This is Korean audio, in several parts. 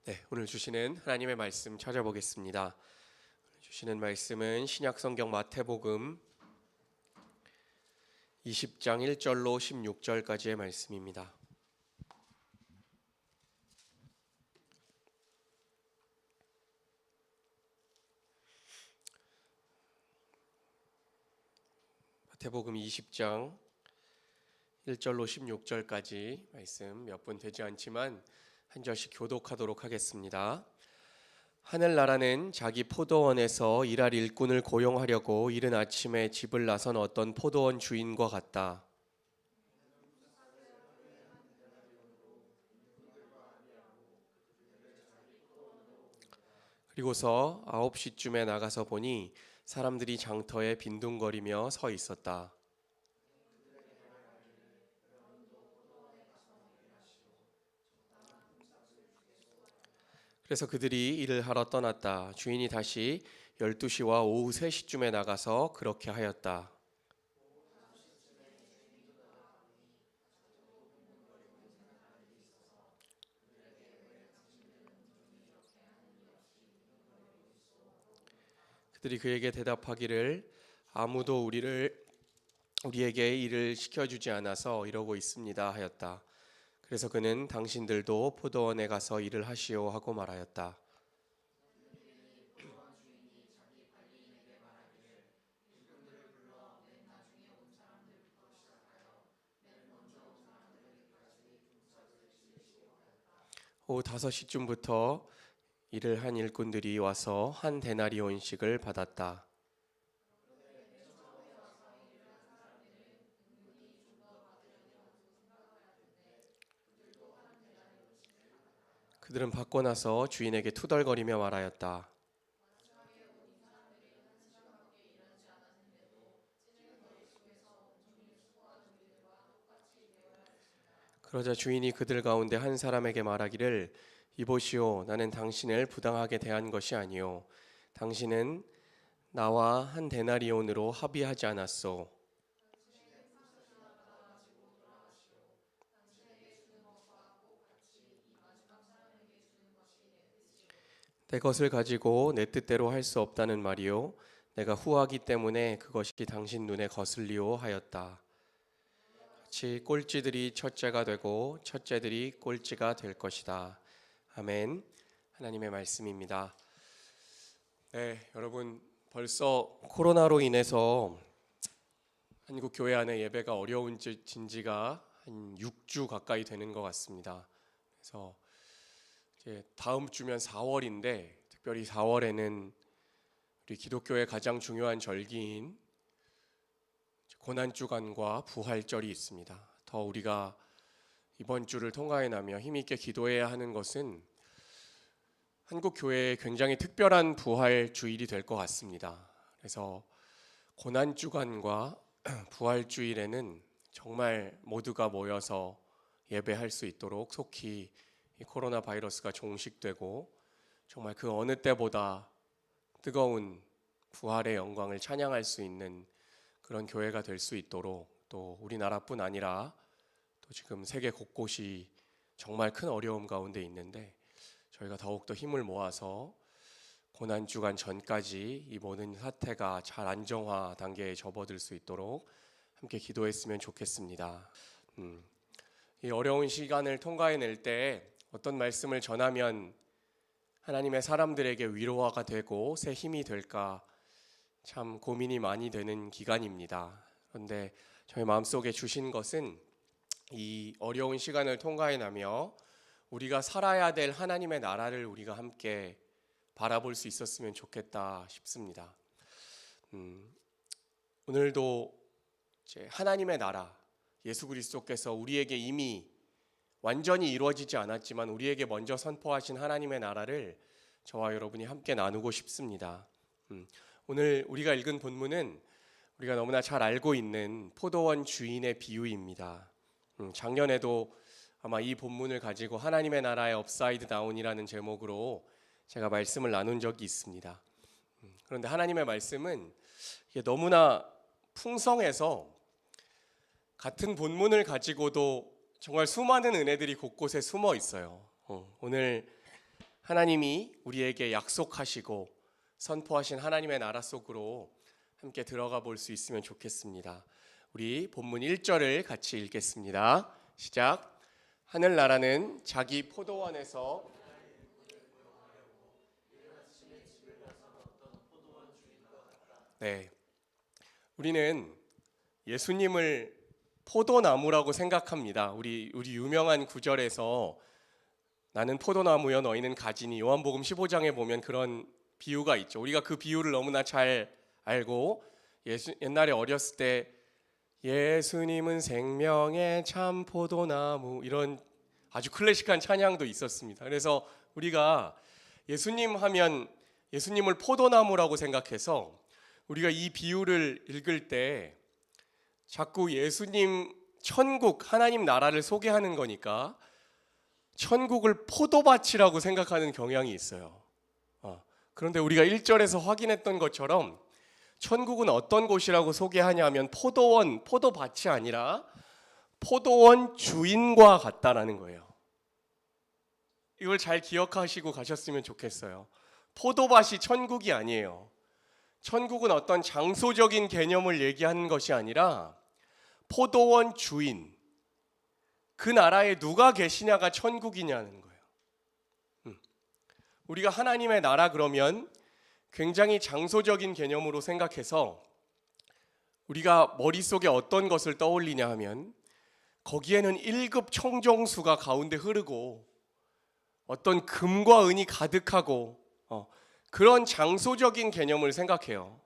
네, 오늘 주시는 하나님의 말씀 찾아보겠습니다. 주시는 말씀은 신약 성경 마태복음 20장 1절로 16절까지의 말씀입니다. 마태복음 20장 1절로 16절까지 말씀 몇 분 되지 않지만 한 절씩 교독하도록 하겠습니다. 하늘나라는 자기 포도원에서 일할 일꾼을 고용하려고 이른 아침에 집을 나선 어떤 포도원 주인과 같다. 그리고서 9시쯤에 나가서 보니 사람들이 장터에 빈둥거리며 서 있었다. 그래서 그들이 일을 하러 떠났다. 주인이 다시 12시와 오후 3시쯤에 나가서 그렇게 하였다. 그들이 그에게 대답하기를 아무도 우리에게 일을 시켜주지 않아서 이러고 있습니다 하였다. 그래서 그는 당신들도 포도원에 가서 일을 하시오 하고 말하였다. 오후 5시쯤부터 일을 한 일꾼들이 와서 한 데나리온씩을 받았다. 그들은 받고 나서 주인에게 투덜거리며 말하였다. 그러자 주인이 그들 가운데 한 사람에게 말하기를 이보시오, 나는 당신을 부당하게 대한 것이 아니오. 당신은 나와 한 데나리온으로 합의하지 않았소. 내 것을 가지고 내 뜻대로 할 수 없다는 말이요. 내가 후하기 때문에 그것이 당신 눈에 거슬리오 하였다. 같이 꼴찌들이 첫째가 되고 첫째들이 꼴찌가 될 것이다. 아멘. 하나님의 말씀입니다. 네, 여러분 벌써 코로나로 인해서 한국 교회 안에 예배가 어려운 지가 한 6주 가까이 되는 것 같습니다. 그래서 이제 다음 주면 4월인데 특별히 4월에는 우리 기독교의 가장 중요한 절기인 고난주간과 부활절이 있습니다. 더 우리가 이번 주를 통과해 나며 힘있게 기도해야 하는 것은 한국 교회의 굉장히 특별한 부활 주일이 될 것 같습니다. 그래서 고난주간과 부활주일에는 정말 모두가 모여서 예배할 수 있도록 속히 이 코로나 바이러스가 종식되고 정말 그 어느 때보다 뜨거운 부활의 영광을 찬양할 수 있는 그런 교회가 될 수 있도록 또 우리나라뿐 아니라 또 지금 세계 곳곳이 정말 큰 어려움 가운데 있는데 저희가 더욱더 힘을 모아서 고난주간 전까지 이 모든 사태가 잘 안정화 단계에 접어들 수 있도록 함께 기도했으면 좋겠습니다. 이 어려운 시간을 통과해낼 때 어떤 말씀을 전하면 하나님의 사람들에게 위로가 되고 새 힘이 될까 참 고민이 많이 되는 기간입니다. 그런데 저희 마음속에 주신 것은 이 어려운 시간을 통과해 나며 우리가 살아야 될 하나님의 나라를 우리가 함께 바라볼 수 있었으면 좋겠다 싶습니다. 오늘도 이제 하나님의 나라, 예수 그리스도께서 우리에게 이미 완전히 이루어지지 않았지만 우리에게 먼저 선포하신 하나님의 나라를 저와 여러분이 함께 나누고 싶습니다. 오늘 우리가 읽은 본문은 우리가 너무나 잘 알고 있는 포도원 주인의 비유입니다. 작년에도 아마 이 본문을 가지고 하나님의 나라의 업사이드 다운이라는 제목으로 제가 말씀을 나눈 적이 있습니다. 그런데 하나님의 말씀은 이게 너무나 풍성해서 같은 본문을 가지고도 정말 수많은 은혜들이 곳곳에 숨어 있어요. 오늘 하나님이 우리에게 약속하시고 선포하신 하나님의 나라 속으로 함께 들어가 볼 수 있으면 좋겠습니다. 우리 본문 1절을 같이 읽겠습니다. 시작. 하늘나라는 자기 포도원에서 네, 우리는 예수님을 포도나무라고 생각합니다. 우리 유명한 구절에서 나는 포도나무여 너희는 가지니, 요한복음 15장에 보면 그런 비유가 있죠. 우리가 그 비유를 너무나 잘 알고 옛날에 어렸을 때 예수님은 생명의 참 포도나무, 이런 아주 클래식한 찬양도 있었습니다. 그래서 우리가 예수님 하면 예수님을 포도나무라고 생각해서 우리가 이 비유를 읽을 때 자꾸 예수님 천국, 하나님 나라를 소개하는 거니까 천국을 포도밭이라고 생각하는 경향이 있어요. 그런데 우리가 1절에서 확인했던 것처럼 천국은 어떤 곳이라고 소개하냐면 포도원, 포도밭이 아니라 포도원 주인과 같다라는 거예요. 이걸 잘 기억하시고 가셨으면 좋겠어요. 포도밭이 천국이 아니에요. 천국은 어떤 장소적인 개념을 얘기하는 것이 아니라 포도원 주인, 그 나라에 누가 계시냐가 천국이냐는 거예요. 우리가 하나님의 나라 그러면 굉장히 장소적인 개념으로 생각해서 우리가 머릿속에 어떤 것을 떠올리냐 하면 거기에는 1급 청정수가 가운데 흐르고 어떤 금과 은이 가득하고 그런 장소적인 개념을 생각해요.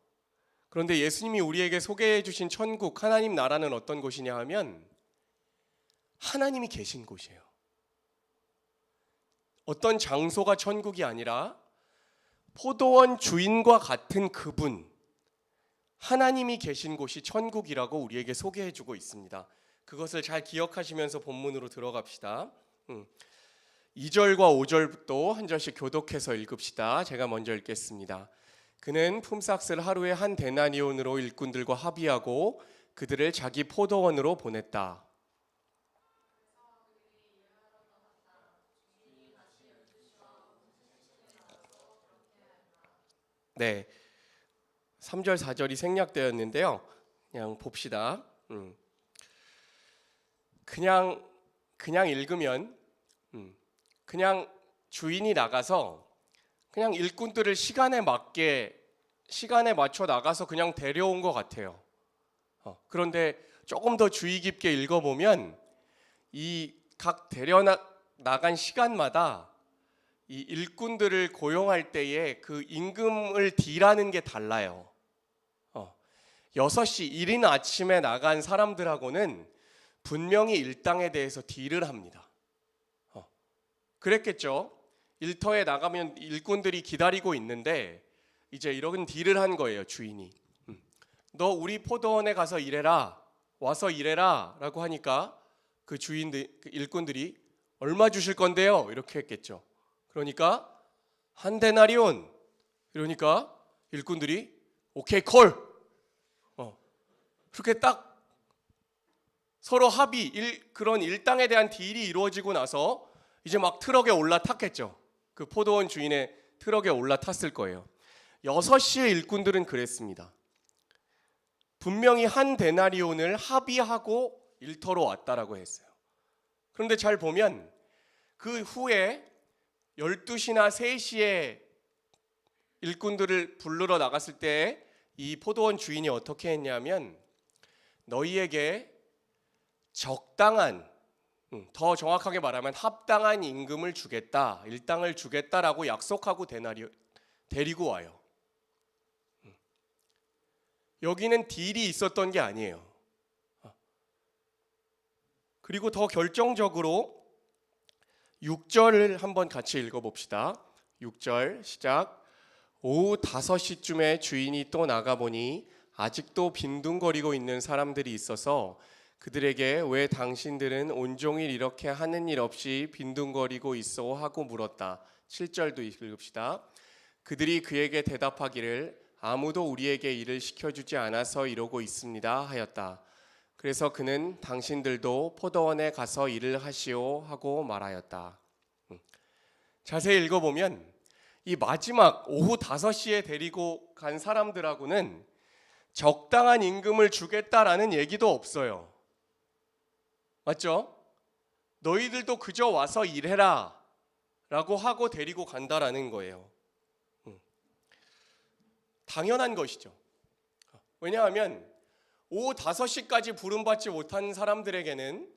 그런데 예수님이 우리에게 소개해 주신 천국, 하나님 나라는 어떤 곳이냐 하면 하나님이 계신 곳이에요. 어떤 장소가 천국이 아니라 포도원 주인과 같은 그분, 하나님이 계신 곳이 천국이라고 우리에게 소개해 주고 있습니다. 그것을 잘 기억하시면서 본문으로 들어갑시다. 2절과 5절도 한 절씩 교독해서 읽읍시다. 제가 먼저 읽겠습니다. 그는 품삯을 하루에 한 데나리온으로 일꾼들과 합의하고 그들을 자기 포도원으로 보냈다. 네, 3절 4절이 생략되었는데요. 그냥 봅시다. 그냥 읽으면 그냥 주인이 나가서 그냥 일꾼들을 시간에 맞춰 나가서 그냥 데려온 것 같아요. 그런데 조금 더 주의 깊게 읽어보면 이 각 나간 시간마다 이 일꾼들을 고용할 때에 그 임금을 딜하는 게 달라요. 6시 이른 아침에 나간 사람들하고는 분명히 일당에 대해서 딜을 합니다. 그랬겠죠. 일터에 나가면 일꾼들이 기다리고 있는데 이제 이런 딜을 한 거예요, 주인이. 너 우리 포도원에 가서 일해라, 와서 일해라 라고 하니까 그 일꾼들이 얼마 주실 건데요? 이렇게 했겠죠. 그러니까 한 데나리온, 이러니까 일꾼들이 오케이 콜. 그렇게 딱 서로 합의, 그런 일당에 대한 딜이 이루어지고 나서 이제 막 트럭에 올라탔겠죠. 그 포도원 주인의 트럭에 올라탔을 거예요. 6시에 일꾼들은 그랬습니다. 분명히 한 데나리온을 합의하고 일터로 왔다라고 했어요. 그런데 잘 보면 그 후에 12시나 3시에 일꾼들을 부르러 나갔을 때 이 포도원 주인이 어떻게 했냐면 너희에게 적당한, 더 정확하게 말하면 합당한 임금을 주겠다, 일당을 주겠다라고 약속하고 데리고 와요. 여기는 딜이 있었던 게 아니에요. 그리고 더 결정적으로 6절을 한번 같이 읽어봅시다. 6절 시작. 오후 5시쯤에 주인이 또 나가보니 아직도 빈둥거리고 있는 사람들이 있어서 그들에게 왜 당신들은 온종일 이렇게 하는 일 없이 빈둥거리고 있어 하고 물었다. 7절도 읽읍시다. 그들이 그에게 대답하기를 아무도 우리에게 일을 시켜주지 않아서 이러고 있습니다 하였다. 그래서 그는 당신들도 포도원에 가서 일을 하시오 하고 말하였다. 자세히 읽어보면 이 마지막 오후 5시에 데리고 간 사람들하고는 적당한 임금을 주겠다라는 얘기도 없어요. 맞죠? 너희들도 그저 와서 일해라 라고 하고 데리고 간다라는 거예요. 당연한 것이죠. 왜냐하면 오후 5시까지 부름받지 못한 사람들에게는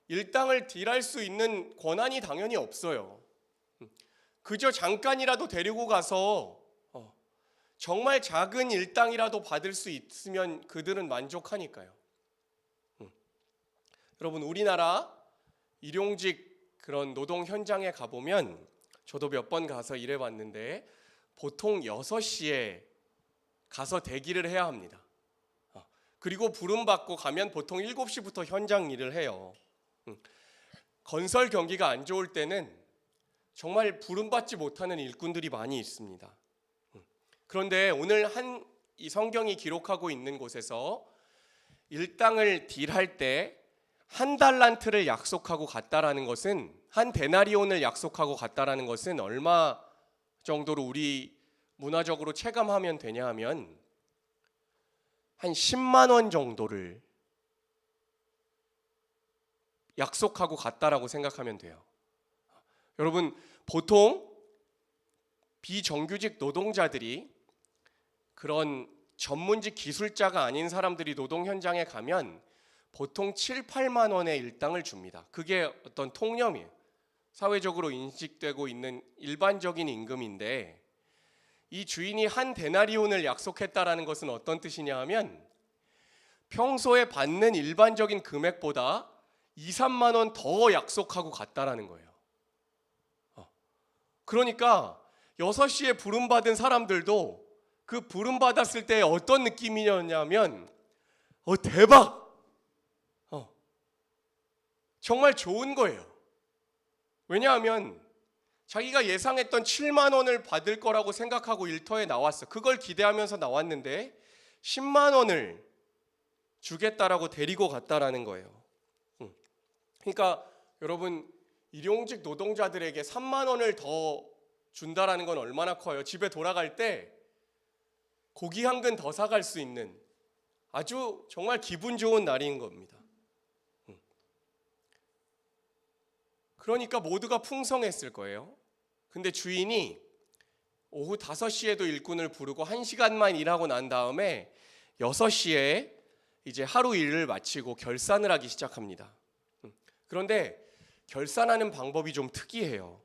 일당을 딜할 수 있는 권한이 당연히 없어요. 그저 잠깐이라도 데리고 가서 정말 작은 일당이라도 받을 수 있으면 그들은 만족하니까요. 여러분, 우리나라 일용직 그런 노동 현장에 가보면 저도 몇 번 가서 일해봤는데 보통 6시에 가서 대기를 해야 합니다. 그리고 부름받고 가면 보통 7시부터 현장 일을 해요. 건설 경기가 안 좋을 때는 정말 부름받지 못하는 일꾼들이 많이 있습니다. 그런데 오늘 이 성경이 기록하고 있는 곳에서 일당을 딜할 때 한 달란트를 약속하고 갔다라는 것은, 한 데나리온을 약속하고 갔다라는 것은 얼마 정도로 우리 문화적으로 체감하면 되냐 하면 한 10만 원 정도를 약속하고 갔다라고 생각하면 돼요. 여러분, 보통 비정규직 노동자들이, 그런 전문직 기술자가 아닌 사람들이 노동 현장에 가면 보통 7, 8만 원의 일당을 줍니다. 그게 어떤 통념이에요. 사회적으로 인식되고 있는 일반적인 임금인데, 이 주인이 한 데나리온을 약속했다라는 것은 어떤 뜻이냐 하면 평소에 받는 일반적인 금액보다 2, 3만 원 더 약속하고 갔다라는 거예요. 그러니까 6시에 부름받은 사람들도 그 부름받았을 때 어떤 느낌이었냐면 대박! 정말 좋은 거예요. 왜냐하면 자기가 예상했던 7만 원을 받을 거라고 생각하고 일터에 나왔어. 그걸 기대하면서 나왔는데 10만 원을 주겠다라고 데리고 갔다라는 거예요. 그러니까 여러분, 일용직 노동자들에게 3만 원을 더 준다라는 건 얼마나 커요. 집에 돌아갈 때 고기 한 근 더 사갈 수 있는 아주 정말 기분 좋은 날인 겁니다. 그러니까 모두가 풍성했을 거예요. 근데 주인이 오후 5시에도 일꾼을 부르고 1시간만 일하고 난 다음에 6시에 이제 하루 일을 마치고 결산을 하기 시작합니다. 그런데 결산하는 방법이 좀 특이해요.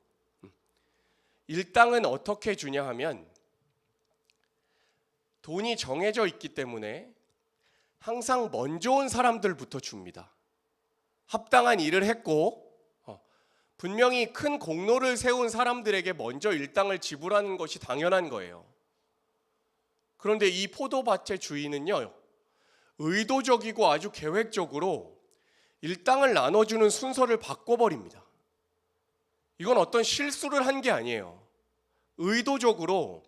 일당은 어떻게 주냐 하면 돈이 정해져 있기 때문에 항상 먼저 온 사람들부터 줍니다. 합당한 일을 했고 분명히 큰 공로를 세운 사람들에게 먼저 일당을 지불하는 것이 당연한 거예요. 그런데 이 포도밭의 주인은요, 의도적이고 아주 계획적으로 일당을 나눠주는 순서를 바꿔버립니다. 이건 어떤 실수를 한 게 아니에요. 의도적으로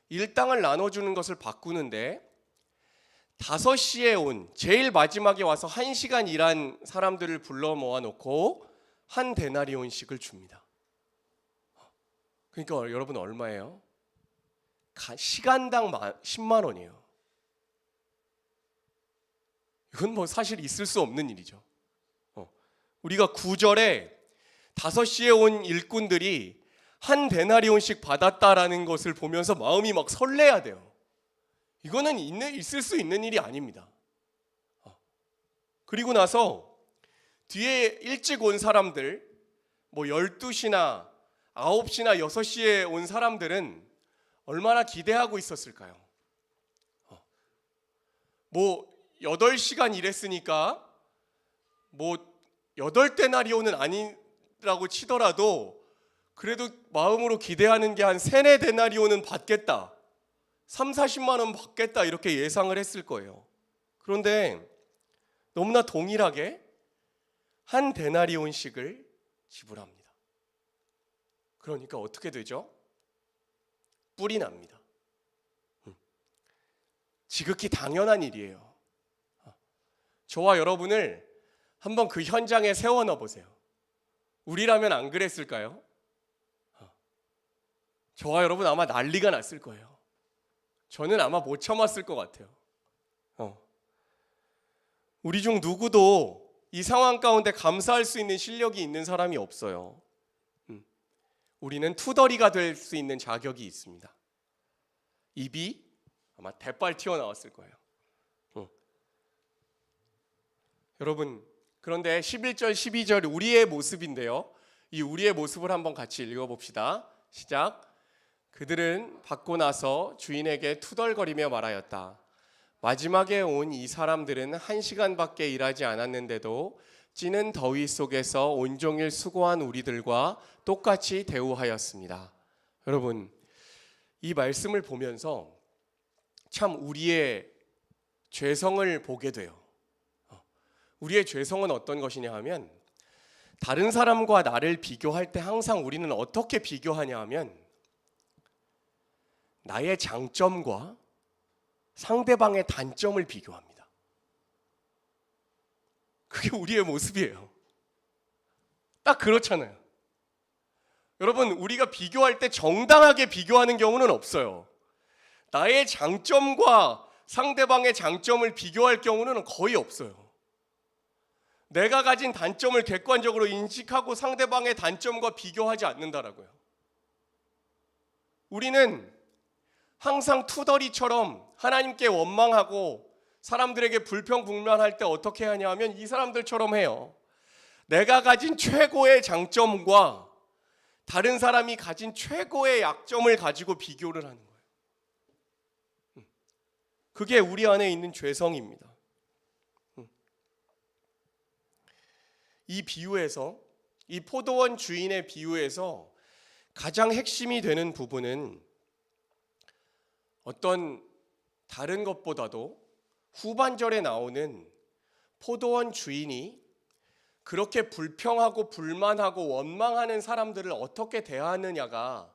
일당을 나눠주는 것을 바꾸는데 5시에 온, 제일 마지막에 와서 1시간 일한 사람들을 불러 모아놓고 한 데나리온씩을 줍니다. 그러니까 여러분 얼마예요? 시간당 10만 원이에요. 이건 뭐 사실 있을 수 없는 일이죠. 우리가 9절에 5시에 온 일꾼들이 한 데나리온씩 받았다라는 것을 보면서 마음이 막 설레야 돼요. 이거는 있을 수 있는 일이 아닙니다. 그리고 나서 뒤에 일찍 온 사람들, 뭐 12시나 9시나 6시에 온 사람들은 얼마나 기대하고 있었을까요? 뭐 8시간 일했으니까 뭐 8데나리온은 아니라고 치더라도 그래도 마음으로 기대하는 게 한 3, 4데나리온은 받겠다, 3, 40만 원 받겠다 이렇게 예상을 했을 거예요. 그런데 너무나 동일하게 한 데나리온씩을 지불합니다. 그러니까 어떻게 되죠? 뿔이 납니다. 지극히 당연한 일이에요. 저와 여러분을 한번 그 현장에 세워넣어 보세요. 우리라면 안 그랬을까요? 저와 여러분 아마 난리가 났을 거예요. 저는 아마 못 참았을 것 같아요. 우리 중 누구도 이 상황 가운데 감사할 수 있는 실력이 있는 사람이 없어요. 우리는 투덜이가 될 수 있는 자격이 있습니다. 입이 아마 대빨 튀어나왔을 거예요. 여러분, 그런데 11절 12절 우리의 모습인데요, 이 우리의 모습을 한번 같이 읽어봅시다. 시작. 그들은 받고 나서 주인에게 투덜거리며 말하였다. 마지막에 온 이 사람들은 1시간밖에 일하지 않았는데도 찌는 더위 속에서 온종일 수고한 우리들과 똑같이 대우하였습니다. 여러분, 이 말씀을 보면서 참 우리의 죄성을 보게 돼요. 우리의 죄성은 어떤 것이냐 하면, 다른 사람과 나를 비교할 때 항상 우리는 어떻게 비교하냐 하면 나의 장점과 상대방의 단점을 비교합니다. 그게 우리의 모습이에요. 딱 그렇잖아요. 여러분, 우리가 비교할 때 정당하게 비교하는 경우는 없어요. 나의 장점과 상대방의 장점을 비교할 경우는 거의 없어요. 내가 가진 단점을 객관적으로 인식하고 상대방의 단점과 비교하지 않는다라고요. 우리는 항상 투덜이처럼 하나님께 원망하고 사람들에게 불평불만할 때 어떻게 하냐 하면 이 사람들처럼 해요. 내가 가진 최고의 장점과 다른 사람이 가진 최고의 약점을 가지고 비교를 하는 거예요. 그게 우리 안에 있는 죄성입니다. 이 비유에서, 이 포도원 주인의 비유에서 가장 핵심이 되는 부분은 어떤 다른 것보다도 후반절에 나오는 포도원 주인이 그렇게 불평하고 불만하고 원망하는 사람들을 어떻게 대하느냐가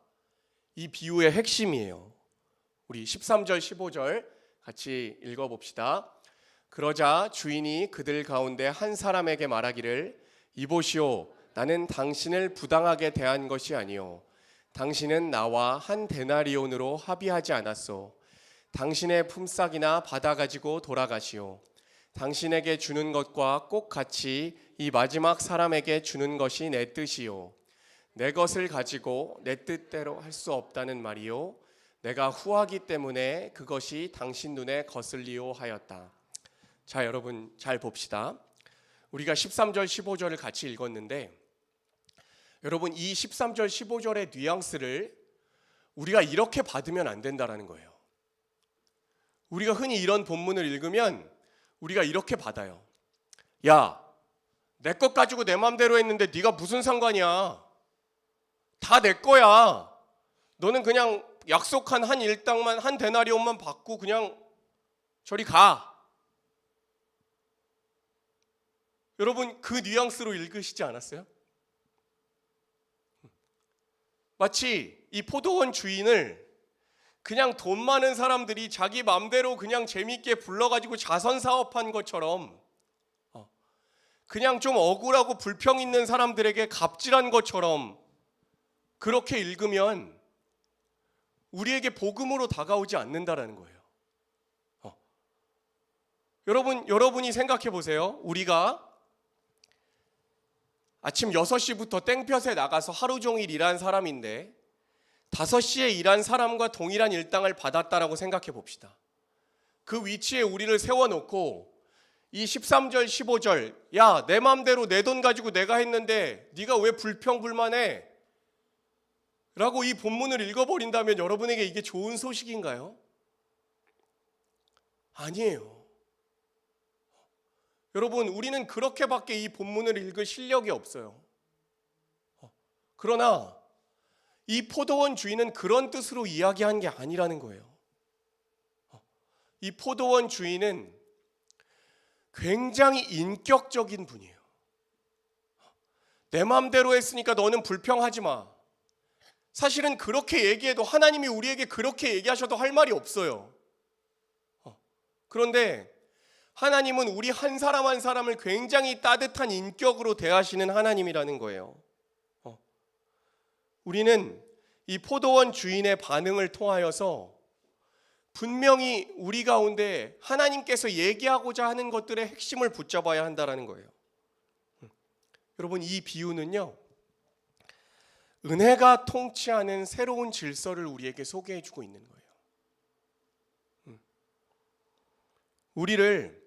이 비유의 핵심이에요. 우리 13절 15절 같이 읽어봅시다. 그러자 주인이 그들 가운데 한 사람에게 말하기를, 이보시오, 나는 당신을 부당하게 대한 것이 아니요 당신은 나와 한 데나리온으로 합의하지 않았소. 당신의 품삯이나 받아가지고 돌아가시오. 당신에게 주는 것과 꼭 같이 이 마지막 사람에게 주는 것이 내 뜻이요 내 것을 가지고 내 뜻대로 할 수 없다는 말이요 내가 후하기 때문에 그것이 당신 눈에 거슬리오 하였다. 자, 여러분 잘 봅시다. 우리가 13절 15절을 같이 읽었는데, 여러분 이 13절 15절의 뉘앙스를 우리가 이렇게 받으면 안 된다라는 거예요. 우리가 흔히 이런 본문을 읽으면 우리가 이렇게 받아요. 야, 내 것 가지고 내 맘대로 했는데 네가 무슨 상관이야. 다 내 거야. 너는 그냥 약속한 한 일당만, 한 데나리온만 받고 그냥 저리 가. 여러분 그 뉘앙스로 읽으시지 않았어요? 마치 이 포도원 주인을 그냥 돈 많은 사람들이 자기 맘대로 그냥 재밌게 불러가지고 자선 사업한 것처럼, 그냥 좀 억울하고 불평 있는 사람들에게 갑질한 것처럼 그렇게 읽으면 우리에게 복음으로 다가오지 않는다라는 거예요. 여러분이 생각해 보세요. 우리가 아침 6시부터 땡볕에 나가서 하루 종일 일한 사람인데 5시에 일한 사람과 동일한 일당을 받았다라고 생각해 봅시다. 그 위치에 우리를 세워놓고 이 13절 15절, 야, 내 맘대로 내 돈 가지고 내가 했는데 네가 왜 불평불만해? 라고 이 본문을 읽어버린다면 여러분에게 이게 좋은 소식인가요? 아니에요. 여러분, 우리는 그렇게밖에 이 본문을 읽을 실력이 없어요. 그러나 이 포도원 주인은 그런 뜻으로 이야기한 게 아니라는 거예요. 이 포도원 주인은 굉장히 인격적인 분이에요. 내 마음대로 했으니까 너는 불평하지 마. 사실은 그렇게 얘기해도, 하나님이 우리에게 그렇게 얘기하셔도 할 말이 없어요. 그런데 하나님은 우리 한 사람 한 사람을 굉장히 따뜻한 인격으로 대하시는 하나님이라는 거예요. 우리는 이 포도원 주인의 반응을 통하여서 분명히 우리 가운데 하나님께서 얘기하고자 하는 것들의 핵심을 붙잡아야 한다는 거예요. 여러분, 이 비유는요, 은혜가 통치하는 새로운 질서를 우리에게 소개해 주고 있는 거예요. 우리를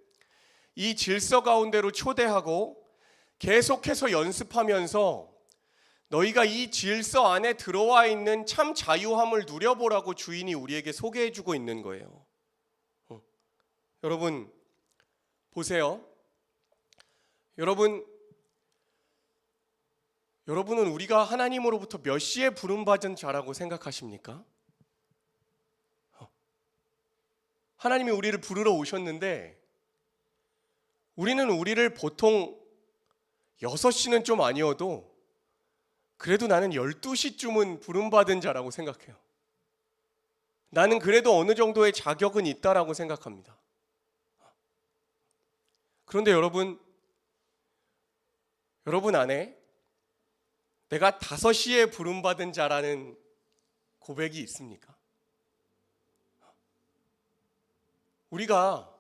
이 질서 가운데로 초대하고 계속해서 연습하면서 너희가 이 질서 안에 들어와 있는 참 자유함을 누려보라고 주인이 우리에게 소개해 주고 있는 거예요. 여러분 보세요. 여러분은 우리가 하나님으로부터 몇 시에 부름받은 자라고 생각하십니까? 하나님이 우리를 부르러 오셨는데 우리는 우리를 보통 6시는 좀 아니어도 그래도 나는 12시쯤은 부름받은 자라고 생각해요. 나는 그래도 어느 정도의 자격은 있다라고 생각합니다. 그런데 여러분 안에 내가 5시에 부름받은 자라는 고백이 있습니까? 우리가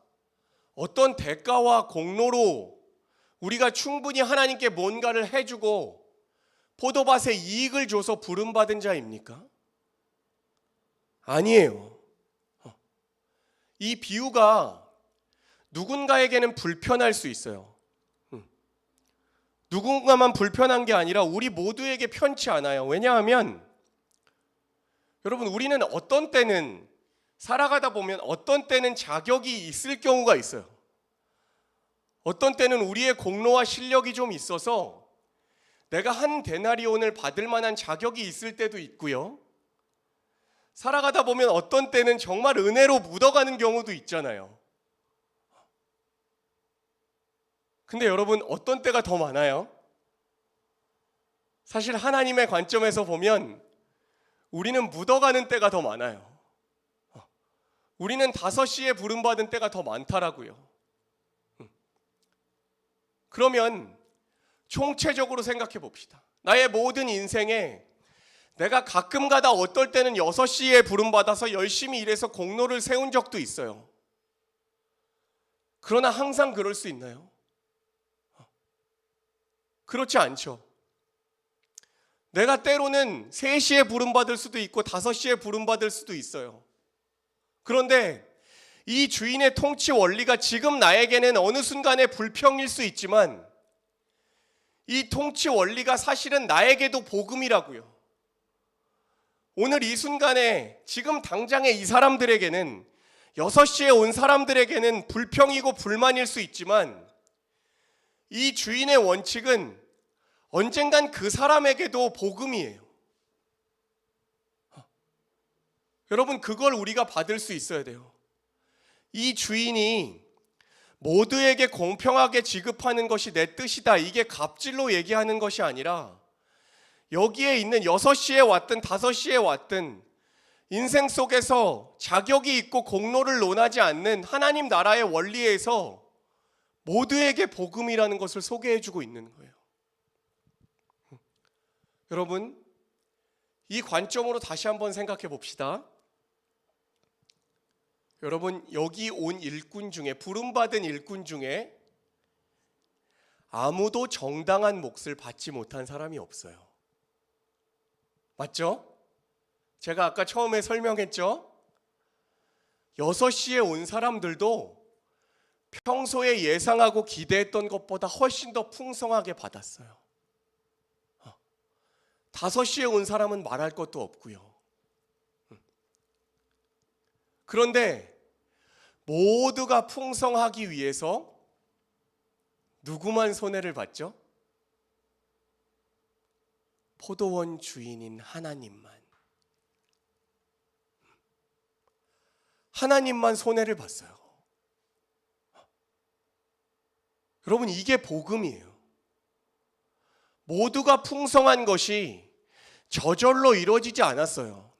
어떤 대가와 공로로 우리가 충분히 하나님께 뭔가를 해주고 포도밭에 이익을 줘서 부름받은 자입니까? 아니에요. 이 비유가 누군가에게는 불편할 수 있어요. 누군가만 불편한 게 아니라 우리 모두에게 편치 않아요. 왜냐하면 여러분, 우리는 어떤 때는 살아가다 보면 어떤 때는 자격이 있을 경우가 있어요. 어떤 때는 우리의 공로와 실력이 좀 있어서 내가 한 데나리온을 받을 만한 자격이 있을 때도 있고요. 살아가다 보면 어떤 때는 정말 은혜로 묻어가는 경우도 있잖아요. 근데 여러분, 어떤 때가 더 많아요? 사실 하나님의 관점에서 보면 우리는 묻어가는 때가 더 많아요. 우리는 5시에 부름받은 때가 더 많다라고요. 그러면 총체적으로 생각해 봅시다. 나의 모든 인생에 내가 가끔가다 어떨 때는 6시에 부름받아서 열심히 일해서 공로를 세운 적도 있어요. 그러나 항상 그럴 수 있나요? 그렇지 않죠. 내가 때로는 3시에 부름받을 수도 있고 5시에 부름받을 수도 있어요. 그런데 이 주인의 통치 원리가 지금 나에게는 어느 순간에 불평일 수 있지만 이 통치 원리가 사실은 나에게도 복음이라고요. 오늘 이 순간에 지금 당장에 이 사람들에게는 6시에 온 사람들에게는 불평이고 불만일 수 있지만 이 주인의 원칙은 언젠간 그 사람에게도 복음이에요. 여러분, 그걸 우리가 받을 수 있어야 돼요. 이 주인이 모두에게 공평하게 지급하는 것이 내 뜻이다, 이게 갑질로 얘기하는 것이 아니라 여기에 있는 6시에 왔든 5시에 왔든 인생 속에서 자격이 있고 공로를 논하지 않는 하나님 나라의 원리에서 모두에게 복음이라는 것을 소개해주고 있는 거예요. 여러분, 이 관점으로 다시 한번 생각해 봅시다. 여러분, 여기 온 일꾼 중에, 부름받은 일꾼 중에 아무도 정당한 몫을 받지 못한 사람이 없어요. 맞죠? 제가 아까 처음에 설명했죠? 6시에 온 사람들도 평소에 예상하고 기대했던 것보다 훨씬 더 풍성하게 받았어요. 5시에 온 사람은 말할 것도 없고요. 그런데 모두가 풍성하기 위해서 누구만 손해를 봤죠? 포도원 주인인 하나님만 손해를 봤어요. 여러분, 이게 복음이에요. 모두가 풍성한 것이 저절로 이루어지지 않았어요.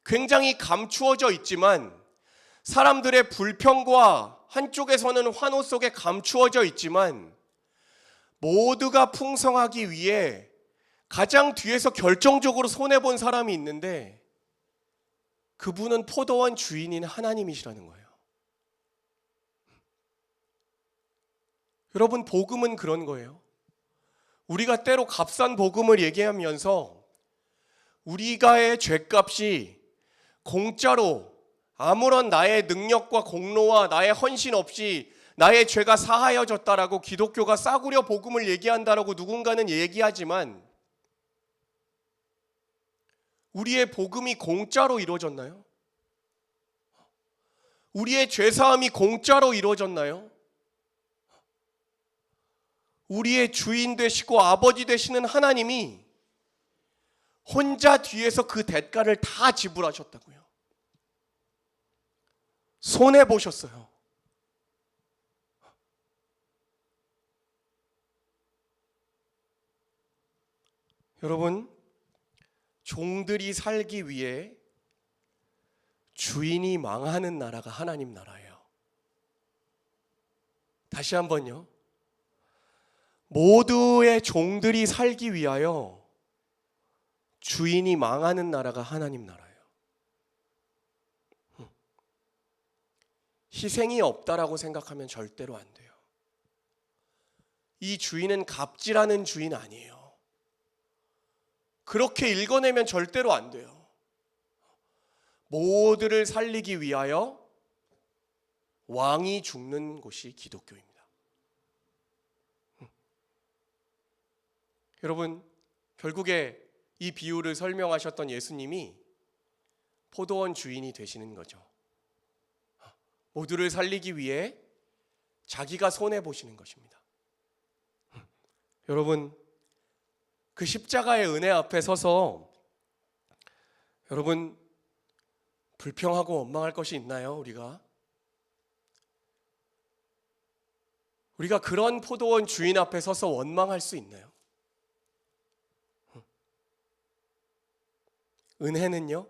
굉장히 감추어져 있지만, 사람들의 불평과 한쪽에서는 환호 속에 감추어져 있지만, 모두가 풍성하기 위해 가장 뒤에서 결정적으로 손해본 사람이 있는데 그분은 포도원 주인인 하나님이시라는 거예요. 여러분, 복음은 그런 거예요. 우리가 때로 값싼 복음을 얘기하면서 우리가의 죄값이 공짜로 아무런 나의 능력과 공로와 나의 헌신 없이 나의 죄가 사하여졌다라고 기독교가 싸구려 복음을 얘기한다라고 누군가는 얘기하지만 우리의 복음이 공짜로 이루어졌나요? 우리의 죄사함이 공짜로 이루어졌나요? 우리의 주인 되시고 아버지 되시는 하나님이 혼자 뒤에서 그 대가를 다 지불하셨다고요. 손해보셨어요. 여러분, 종들이 살기 위해 주인이 망하는 나라가 하나님 나라예요. 다시 한번요. 모두의 종들이 살기 위하여 주인이 망하는 나라가 하나님 나라예요. 희생이 없다라고 생각하면 절대로 안 돼요. 이 주인은 갑질하는 주인 아니에요. 그렇게 읽어내면 절대로 안 돼요. 모두를 살리기 위하여 왕이 죽는 곳이 기독교입니다. 여러분, 결국에 이 비유를 설명하셨던 예수님이 포도원 주인이 되시는 거죠. 모두를 살리기 위해 자기가 손해보시는 것입니다. 여러분, 그 십자가의 은혜 앞에 서서 여러분 불평하고 원망할 것이 있나요? 우리가 그런 포도원 주인 앞에 서서 원망할 수 있나요? 은혜는요,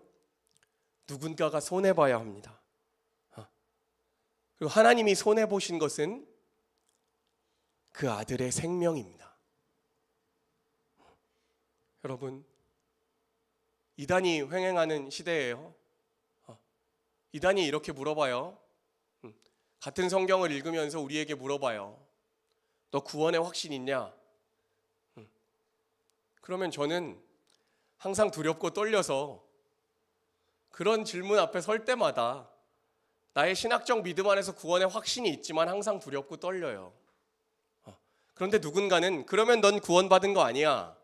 누군가가 손해봐야 합니다. 그리고 하나님이 손해보신 것은 그 아들의 생명입니다. 여러분, 이단이 횡행하는 시대예요. 이단이 이렇게 물어봐요. 같은 성경을 읽으면서 우리에게 물어봐요. 너 구원에 확신 있냐? 그러면 저는 항상 두렵고 떨려서 그런 질문 앞에 설 때마다 나의 신학적 믿음 안에서 구원에 확신이 있지만 항상 두렵고 떨려요. 그런데 누군가는 그러면 넌 구원받은 거 아니야.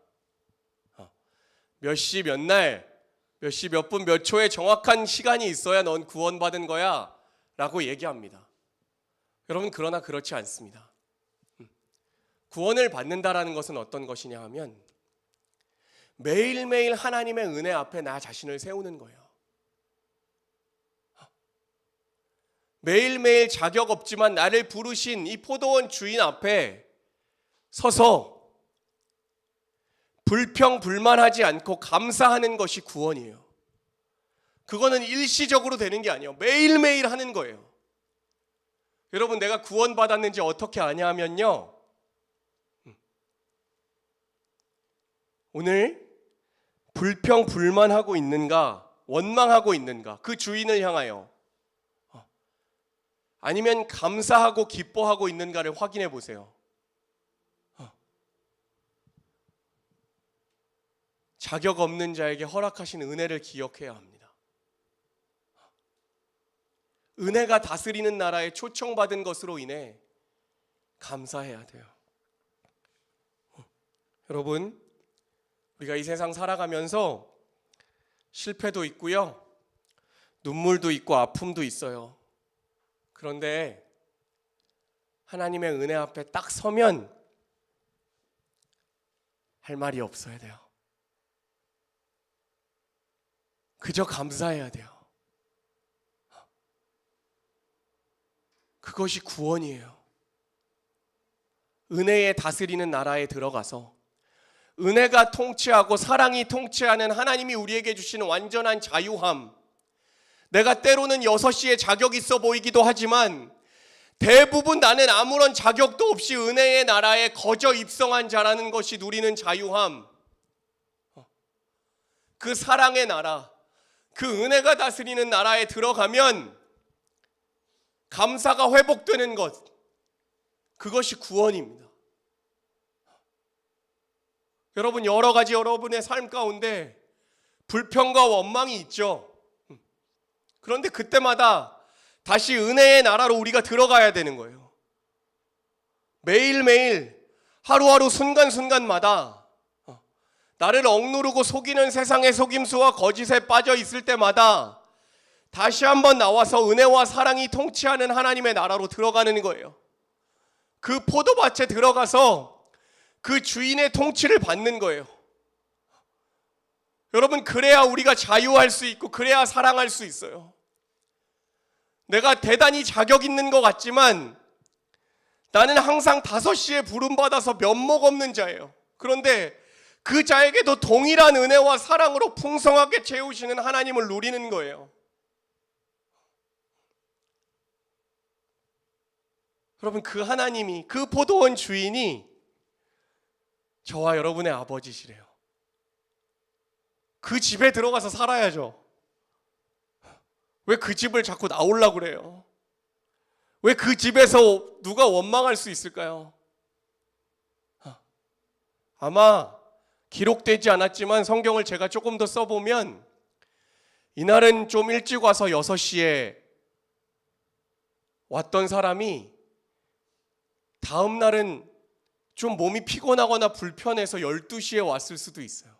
몇 시 몇 날, 몇 시 몇 분 몇 초에 정확한 시간이 있어야 넌 구원받은 거야 라고 얘기합니다. 여러분, 그러나 그렇지 않습니다. 구원을 받는다라는 것은 어떤 것이냐 하면 매일매일 하나님의 은혜 앞에 나 자신을 세우는 거예요. 매일매일 자격 없지만 나를 부르신 이 포도원 주인 앞에 서서 불평불만하지 않고 감사하는 것이 구원이에요. 그거는 일시적으로 되는 게 아니에요. 매일매일 하는 거예요. 여러분, 내가 구원받았는지 어떻게 아냐 하면요, 오늘 불평불만하고 있는가, 원망하고 있는가, 그 주인을 향하여, 아니면 감사하고 기뻐하고 있는가를 확인해 보세요. 자격 없는 자에게 허락하신 은혜를 기억해야 합니다. 은혜가 다스리는 나라에 초청받은 것으로 인해 감사해야 돼요. 여러분, 우리가 이 세상 살아가면서 실패도 있고요, 눈물도 있고 아픔도 있어요. 그런데 하나님의 은혜 앞에 딱 서면 할 말이 없어야 돼요. 그저 감사해야 돼요. 그것이 구원이에요. 은혜에 다스리는 나라에 들어가서 은혜가 통치하고 사랑이 통치하는 하나님이 우리에게 주시는 완전한 자유함, 내가 때로는 6시에 자격 있어 보이기도 하지만 대부분 나는 아무런 자격도 없이 은혜의 나라에 거저 입성한 자라는 것이 누리는 자유함, 그 사랑의 나라, 그 은혜가 다스리는 나라에 들어가면 감사가 회복되는 것, 그것이 구원입니다. 여러분, 여러 가지 여러분의 삶 가운데 불평과 원망이 있죠. 그런데 그때마다 다시 은혜의 나라로 우리가 들어가야 되는 거예요. 매일매일 하루하루 순간순간마다 나를 억누르고 속이는 세상의 속임수와 거짓에 빠져 있을 때마다 다시 한번 나와서 은혜와 사랑이 통치하는 하나님의 나라로 들어가는 거예요. 그 포도밭에 들어가서 그 주인의 통치를 받는 거예요. 여러분, 그래야 우리가 자유할 수 있고 그래야 사랑할 수 있어요. 내가 대단히 자격 있는 것 같지만 나는 항상 5시에 부름받아서 면목 없는 자예요. 그런데 그 자에게도 동일한 은혜와 사랑으로 풍성하게 채우시는 하나님을 누리는 거예요. 여러분, 그 하나님이, 그 포도원 주인이 저와 여러분의 아버지시래요. 그 집에 들어가서 살아야죠. 왜 그 집을 자꾸 나오려고 그래요? 왜 그 집에서 누가 원망할 수 있을까요? 아마 기록되지 않았지만 성경을 제가 조금 더 써보면 이날은 좀 일찍 와서 6시에 왔던 사람이 다음 날은 좀 몸이 피곤하거나 불편해서 12시에 왔을 수도 있어요.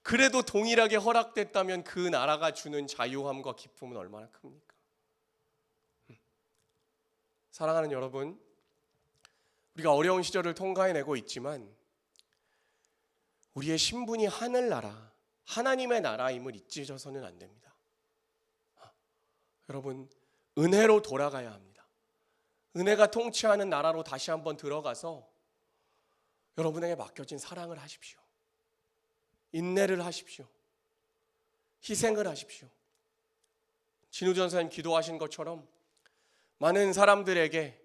그래도 동일하게 허락됐다면 그 나라가 주는 자유함과 기쁨은 얼마나 큽니까? 사랑하는 여러분, 우리가 어려운 시절을 통과해내고 있지만 우리의 신분이 하늘나라, 하나님의 나라임을 잊으셔서는 안 됩니다. 여러분, 은혜로 돌아가야 합니다. 은혜가 통치하는 나라로 다시 한번 들어가서 여러분에게 맡겨진 사랑을 하십시오. 인내를 하십시오. 희생을 하십시오. 진우전 선생님 기도하신 것처럼 많은 사람들에게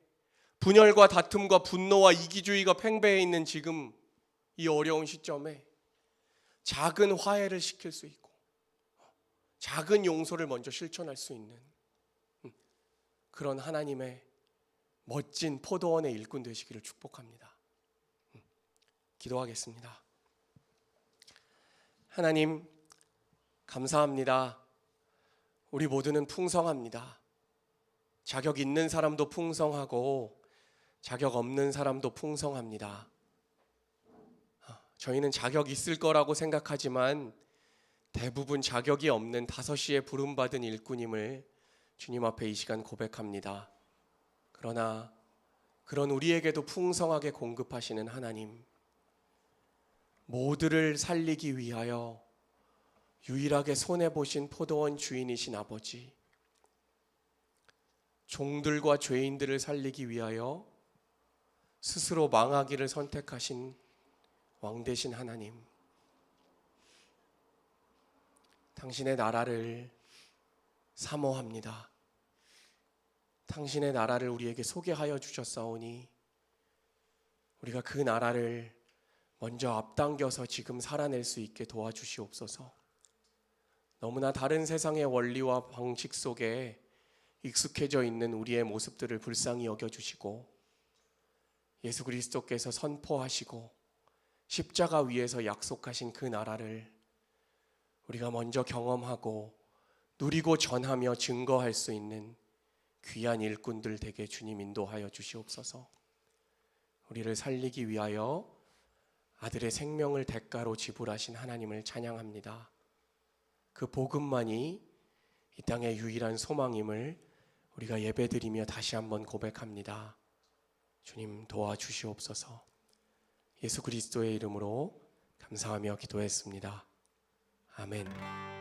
분열과 다툼과 분노와 이기주의가 팽배해 있는 지금 이 어려운 시점에 작은 화해를 시킬 수 있고 작은 용서를 먼저 실천할 수 있는 그런 하나님의 멋진 포도원의 일꾼 되시기를 축복합니다. 기도하겠습니다. 하나님, 감사합니다. 우리 모두는 풍성합니다. 자격 있는 사람도 풍성하고 자격 없는 사람도 풍성합니다. 저희는 자격 있을 거라고 생각하지만 대부분 자격이 없는 5시에 부름받은 일꾼임을 주님 앞에 이 시간 고백합니다. 그러나 그런 우리에게도 풍성하게 공급하시는 하나님, 모두를 살리기 위하여 유일하게 손해보신 포도원 주인이신 아버지, 종들과 죄인들을 살리기 위하여 스스로 망하기를 선택하신 왕 되신 하나님, 당신의 나라를 사모합니다. 당신의 나라를 우리에게 소개하여 주셨사오니 우리가 그 나라를 먼저 앞당겨서 지금 살아낼 수 있게 도와주시옵소서. 너무나 다른 세상의 원리와 방식 속에 익숙해져 있는 우리의 모습들을 불쌍히 여겨주시고 예수 그리스도께서 선포하시고 십자가 위에서 약속하신 그 나라를 우리가 먼저 경험하고 누리고 전하며 증거할 수 있는 귀한 일꾼들 되게 주님 인도하여 주시옵소서. 우리를 살리기 위하여 아들의 생명을 대가로 지불하신 하나님을 찬양합니다. 그 복음만이 이 땅의 유일한 소망임을 우리가 예배드리며 다시 한번 고백합니다. 주님 도와주시옵소서. 예수 그리스도의 이름으로 감사하며 기도했습니다. 아멘.